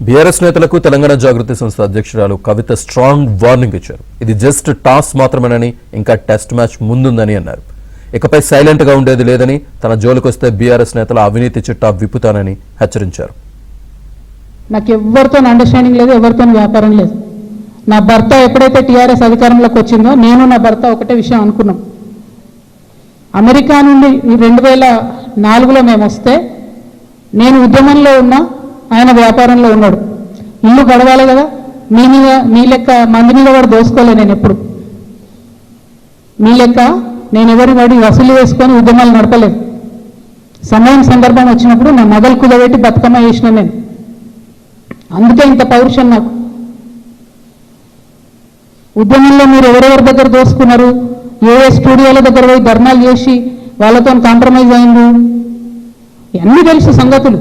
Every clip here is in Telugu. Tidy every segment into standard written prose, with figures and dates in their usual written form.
బీఆర్ఎస్ నేతలకు తెలంగాణ జాగృతి సంస్థ అధ్యక్షురాలు కవిత స్ట్రాంగ్ వార్నింగ్ ఇచ్చారు. ఇది జస్ట్ టాస్ మాత్రమేనని, ఇంకా టెస్ట్ మ్యాచ్ ముందుందని అన్నారు. ఇకపై సైలెంట్ గా ఉండేది లేదని, తన జోలికొస్తే బీఆర్ఎస్ నేతల అవినీతి చిట్టా విప్పుతానని హెచ్చరించారు. నాకు ఎవరితో అండర్స్టాండింగ్ లేదు, ఎవరితో వ్యాపారం లేదు. నా భర్త ఎప్పుడైతే టీఆర్ఎస్ అధికారంలోకి వచ్చిందో నేను నా భర్త ఒకటే విషయం అనుకున్నాం. అమెరికా నుండి 2004లో మేము వస్తే నేను ఉద్యమంలో ఉన్నా, ఆయన వ్యాపారంలో ఉన్నాడు. ఇల్లు గడవాలి కదా, మీ లెక్క మంది మీద వాడు దోసుకోలే. నేను ఎప్పుడు మీ లెక్క నేను ఎవరి వాడి వసూలు వేసుకొని ఉద్యమాలు నడపలేదు. సమయం సందర్భం వచ్చినప్పుడు నా నగలు కుదబెట్టి బతుకమ్మ చేసిన నేను. అందుకే ఇంత పౌరుషం నాకు. ఉద్యమంలో మీరు ఎవరెవరి దగ్గర దోసుకున్నారు, ఏ స్టూడియోల దగ్గర పోయి ధర్నాలు చేసి వాళ్ళతో కాంప్రమైజ్ అయింది, ఇవన్నీ తెలుసు సంగతులు.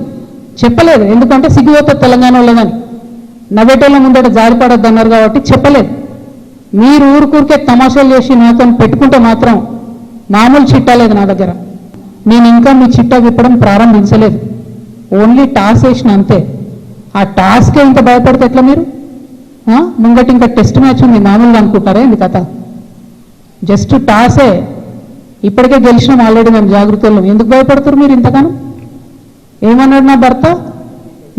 చెప్పలేదు, ఎందుకంటే సిగ్గుతో తెలంగాణ వాళ్ళదని నవ్వేటోళ్ళ ముందట జారిపడద్దు అన్నారు కాబట్టి చెప్పలేదు. మీరు ఊరికూరికే తమాషాలు చేసి నాతో పెట్టుకుంటే మాత్రం మామూలు చిట్టా లేదు నా దగ్గర. నేను ఇంకా మీ చిట్టా విప్పడం ప్రారంభించలేదు, ఓన్లీ టాస్ వేసిన అంతే. ఆ టాస్కే ఇంత భయపడితే ఎట్లా మీరు? ముంగటి ఇంకా టెస్ట్ మ్యాచ్ ఉంది, మామూలుగా అనుకుంటారా ఇది కథ? జస్ట్ టాసే. ఇప్పటికే గెలిచినాం ఆల్రెడీ మేము జాగృతుల్లో. ఎందుకు భయపడుతున్నారు మీరు ఇంతగానో? ఏమన్నాడు నా భర్త?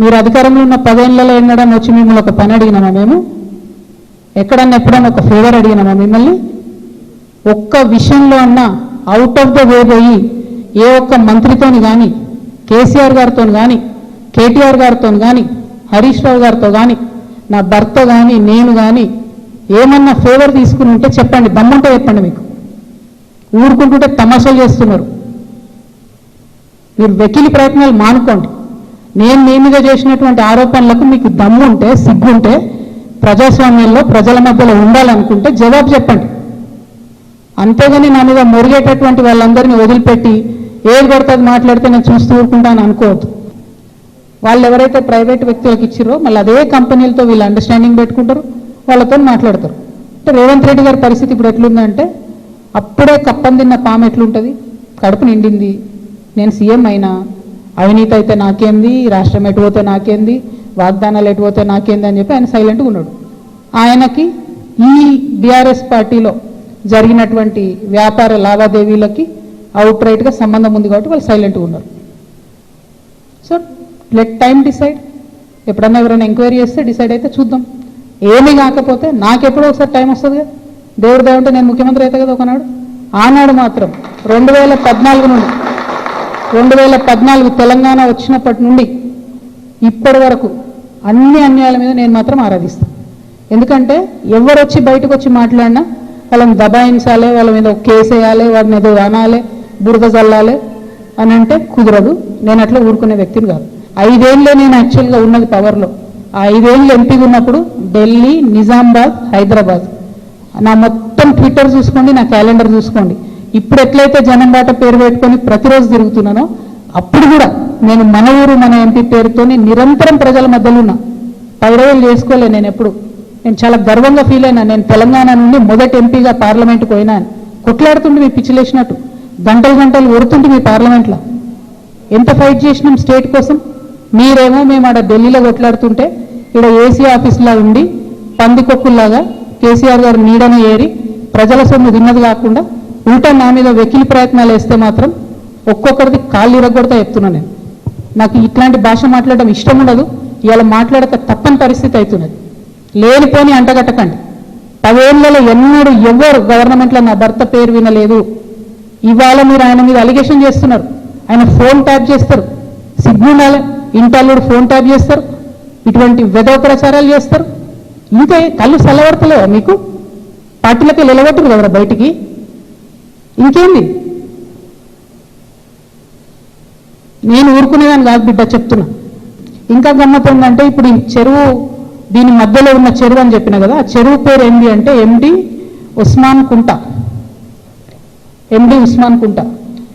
మీరు అధికారంలో ఉన్న 10 ఏళ్లలో ఎన్నడన్నా వచ్చి మిమ్మల్ని ఒక పని అడిగినామా? మేము ఎక్కడన్నా ఎప్పుడన్నా ఒక ఫేవర్ అడిగినామా మిమ్మల్ని? ఒక్క విషయంలో అన్నా అవుట్ ఆఫ్ ద వే పోయి ఏ ఒక్క మంత్రితోని కానీ, కేసీఆర్ గారితో కానీ, కేటీఆర్ గారితో కానీ, హరీష్ రావు గారితో కానీ, నా భర్త కానీ, నేను కానీ ఏమన్నా ఫేవర్ తీసుకుని ఉంటే చెప్పండి, దమ్ముంటే చెప్పండి. మీకు ఊరుకుంటుంటే తమాషాలు చేస్తున్నారు. మీరు వెకిలి ప్రయత్నాలు మానుకోండి. నేను మీ మీద చేసినటువంటి ఆరోపణలకు మీకు దమ్ముంటే, సిగ్గుంటే, ప్రజాస్వామ్యంలో ప్రజల మధ్యలో ఉండాలనుకుంటే జవాబు చెప్పండి. అంతేగాని నా మీద మొరిగేటటువంటి వాళ్ళందరినీ వదిలిపెట్టి ఏది పడుతుంది మాట్లాడితే నేను చూస్తూ ఊరుకుంటాను అనుకోవద్దు. వాళ్ళు ఎవరైతే ప్రైవేట్ వ్యక్తులకు ఇచ్చిరో మళ్ళీ అదే కంపెనీలతో వీళ్ళు అండర్స్టాండింగ్ పెట్టుకుంటారు, వాళ్ళతో మాట్లాడతారు. అంటే రేవంత్ రెడ్డి గారి పరిస్థితి ఇప్పుడు ఎట్లుందంటే, అప్పుడే కప్పం తిన్న పాము ఎట్లుంటుంది, కడుపు నిండింది, నేను సీఎం అయినా, అవినీతి అయితే నాకేంది, రాష్ట్రం ఎటుపోతే నాకేంది, వాగ్దానాలు ఎటుపోతే నాకేంది అని చెప్పి ఆయన సైలెంట్గా ఉన్నాడు. ఆయనకి ఈ బీఆర్ఎస్ పార్టీలో జరిగినటువంటి వ్యాపార లావాదేవీలకి అవుట్ రైట్గా సంబంధం ఉంది కాబట్టి వాళ్ళు సైలెంట్గా ఉన్నారు. So let time decide. ఎప్పుడన్నా ఎవరైనా ఎంక్వైరీ చేస్తే డిసైడ్ అయితే చూద్దాం. ఏమీ కాకపోతే నాకెప్పుడో ఒకసారి టైం వస్తుంది కదా, దేవుడు దేవుంటే నేను ముఖ్యమంత్రి అయితే కదా ఒకనాడు. ఆనాడు మాత్రం 2014 తెలంగాణ వచ్చినప్పటి నుండి ఇప్పటి వరకు అన్ని అన్యాయాల మీద నేను మాత్రం ఆరాధిస్తాను. ఎందుకంటే ఎవరు వచ్చి బయటకు వచ్చి మాట్లాడినా వాళ్ళని దబాయించాలి, వాళ్ళ మీద కేసు వేయాలి, వాడిని ఏదో అనాలి, బురద జల్లాలి అని అంటే కుదరదు. నేను అట్లా ఊరుకునే వ్యక్తిని కాదు. 5 ఏళ్ళే నేను యాక్చువల్గా ఉన్నది పవర్లో. ఆ 5 ఏళ్ళు ఎంపీగా ఉన్నప్పుడు ఢిల్లీ, నిజామాబాద్, హైదరాబాద్. నా మొత్తం ట్విట్టర్ చూసుకోండి, నా క్యాలెండర్ చూసుకోండి. ఇప్పుడు ఎట్లయితే జనం బాట పేరు పెట్టుకొని ప్రతిరోజు తిరుగుతున్నానో అప్పుడు కూడా నేను మన ఊరు మన ఎంపీ పేరుతోని నిరంతరం ప్రజల మధ్యలో ఉన్నా. పైరవులు చేసుకోలే నేను ఎప్పుడు. నేను చాలా గర్వంగా ఫీల్ అయినా. నేను తెలంగాణ నుండి మొదటి ఎంపీగా పార్లమెంట్కి పోయినా. కొట్లాడుతుంటే మీ పిచ్చిలేసినట్టు గంటలు గంటలు ఒడుతుంటే మీ పార్లమెంట్లో ఎంత ఫైట్ చేసినాం స్టేట్ కోసం. మీరేమో మేము ఆడ ఢిల్లీలో కొట్లాడుతుంటే ఇక్కడ ఏసీ ఆఫీస్లో ఉండి పందికొక్కుల్లాగా కేసీఆర్ గారు నీడను ఏరి ప్రజల సొమ్ము తిన్నది కాకుండా ఉల్టా నా మీద వెకిలి ప్రయత్నాలు వేస్తే మాత్రం ఒక్కొక్కరిది కాళ్ళు ఇరగొడతా చెప్తున్నాను నేను. నాకు ఇట్లాంటి భాష మాట్లాడడం ఇష్టం ఉండదు. ఇవాళ మాట్లాడక తప్పని పరిస్థితి అవుతున్నది. లేనిపోని అంటగట్టకండి. 10 ఏళ్లలో ఎన్నడూ ఎవరు గవర్నమెంట్లో నా భర్త పేరు వినలేదు. ఇవాళ మీరు ఆయన మీద అలిగేషన్ చేస్తున్నారు. ఆయన ఫోన్ ట్యాప్ చేస్తారు, సిగ్గుండాలి, ఇంటల్లుడు ఫోన్ ట్యాప్ చేస్తారు, ఇటువంటి వెధవ ప్రచారాలు చేస్తారు. ఇంకా కళ్ళు సెలవడతలేవా మీకు? పార్టీలకి నిలబెట్టరు కదా బయటికి. ఇంకేంది? నేను ఊరుకునేదాన్ని కాదు బిడ్డ, చెప్తున్నా. ఇంకా గమ్మత్తు ఏంటంటే ఇప్పుడు ఈ చెరువు, దీని మధ్యలో ఉన్న చెరువు అని చెప్పిన కదా, ఆ చెరువు పేరు ఏంటి అంటే ఎండి ఉస్మాన్ కుంట. ఎండి ఉస్మాన్ కుంట.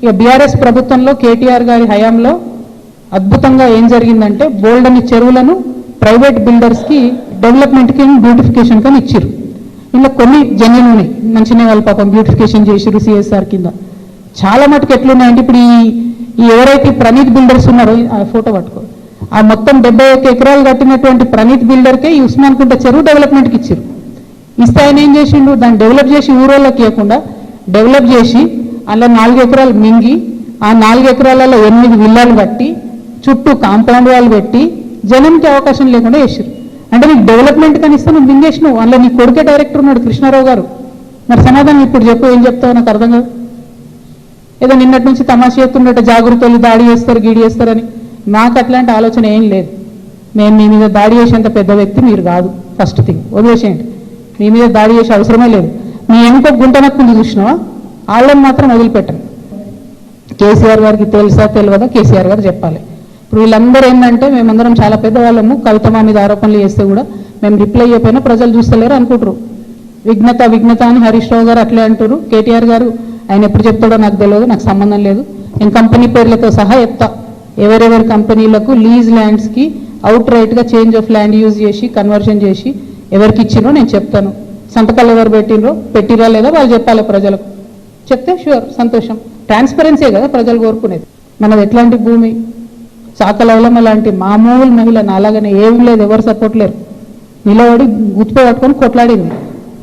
ఇక బీఆర్ఎస్ ప్రభుత్వంలో కేటీఆర్ గారి హయాంలో అద్భుతంగా ఏం జరిగిందంటే, బోల్డని చెరువులను ప్రైవేట్ బిల్డర్స్కి డెవలప్మెంట్కి బ్యూటిఫికేషన్ కానీ ఇచ్చారు. ఇలా కొన్ని జన్యులు ఉన్నాయి, మంచిగా వాళ్ళు పాపం బ్యూటిఫికేషన్ చేసారు సిఎస్ఆర్ కింద. చాలా మటుకు ఎట్లున్నాయంటే ఇప్పుడు ఈ ఎవరైతే ప్రణీత్ బిల్డర్స్ ఉన్నారో, ఆ ఫోటో పట్టుకో, ఆ మొత్తం 71 ఎకరాలు కట్టినటువంటి ప్రణీత్ బిల్డర్కే ఈ ఉస్మాన్ కుంట చెరువు డెవలప్మెంట్కి ఇచ్చారు. ఇస్తే ఆయన ఏం చేసిండు, దాన్ని డెవలప్ చేసి ఊరోళ్ళకి ఇవ్వకుండా డెవలప్ చేసి అలా 4 ఎకరాలు మింగి ఆ 4 ఎకరాలలో 8 విల్లాలు కట్టి చుట్టూ కాంపౌండ్ వాళ్ళు పెట్టి జనంకి అవకాశం లేకుండా చేసారు. అంటే నీకు డెవలప్మెంట్ కనిస్తే నువ్వు మింగేసినావు. అందులో నీ కొడుకే డైరెక్టర్ ఉన్నాడు కృష్ణారావు గారు. మరి సమాధానం ఇప్పుడు చెప్పు, ఏం చెప్తావు నాకు అర్థం కాదు. ఏదో నిన్నటి నుంచి తమాషా చేస్తున్నట్టు జాగృతులు దాడి చేస్తారు గీడి చేస్తారని. నాకు అట్లాంటి ఆలోచన ఏం లేదు. నేను మీ మీద దాడి చేసేంత పెద్ద వ్యక్తి మీరు కాదు. ఫస్ట్ థింగ్ వదిలేసేయండి. మీ మీద దాడి చేసే అవసరమే లేదు. మీ వెనుక గుంట నక్కుంది చూసినావా, వాళ్ళని మాత్రం వదిలిపెట్టండి. కేసీఆర్ గారికి తెలుసా తెలియదా కేసీఆర్ గారు చెప్పాలి. ఇప్పుడు వీళ్ళందరూ ఏంటంటే మేమందరం చాలా పెద్దవాళ్ళము, కవిత మా మీద ఆరోపణలు చేస్తే కూడా మేము రిప్లై అయిపోయినా ప్రజలు చూస్తలేరు అనుకుంటారు. విఘ్నత అని హరీష్ రావు గారు అట్లే అంటారు. కేటీఆర్ గారు ఆయన ఎప్పుడు చెప్తాడో నాకు తెలియదు, నాకు సంబంధం లేదు. నేను కంపెనీ పేర్లతో సహా చెప్తా. ఎవరెవరి కంపెనీలకు లీజ్ ల్యాండ్స్కి అవుట్ రైట్గా చేంజ్ ఆఫ్ ల్యాండ్ యూజ్ చేసి కన్వర్షన్ చేసి ఎవరికి ఇచ్చినో నేను చెప్తాను. సంతకాలు ఎవరు పెట్టిరా లేదా వాళ్ళు చెప్పాలి ప్రజలకు. చెప్తే షూర్ సంతోషం. ట్రాన్స్పరెన్సీ కదా ప్రజలు కోరుకునేది. మనది ఎట్లాంటి భూమి, చాకలవలమ్మ లాంటి మామూలు మహిళ నాలాగానే ఏం లేదు, ఎవరు సపోర్ట్ లేరు. నిలబడి గుర్తుపై పట్టుకొని కొట్లాడింది.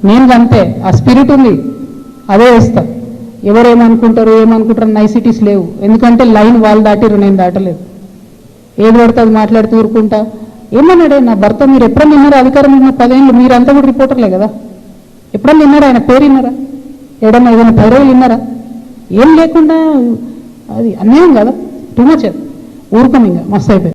నేను అంతే, ఆ స్పిరిట్ ఉంది, అదే వేస్తా. ఎవరేమనుకుంటారు ఏమనుకుంటారు నైసిటీస్ లేవు. ఎందుకంటే లైన్ వాళ్ళు దాటిరు, నేను దాటలేదు. ఏది పడితే అది మాట్లాడుతూ ఊరుకుంటా. ఏమన్నాడే నా భర్త, మీరు ఎప్పుడన్నా విన్నారా? అధికారం ఉన్న 10 ఏళ్ళు మీరంతా కూడా రిపోర్టర్లే కదా, ఎప్పుడన్నా విన్నారా? ఆయన పేరు విన్నారా? ఏదైనా పైరవులు విన్నారా? ఏం లేకుండా అది అన్యాయం కదా, టూ మచ్. ఊరుకోం ఇంకా మస్తు అయిపోయింది.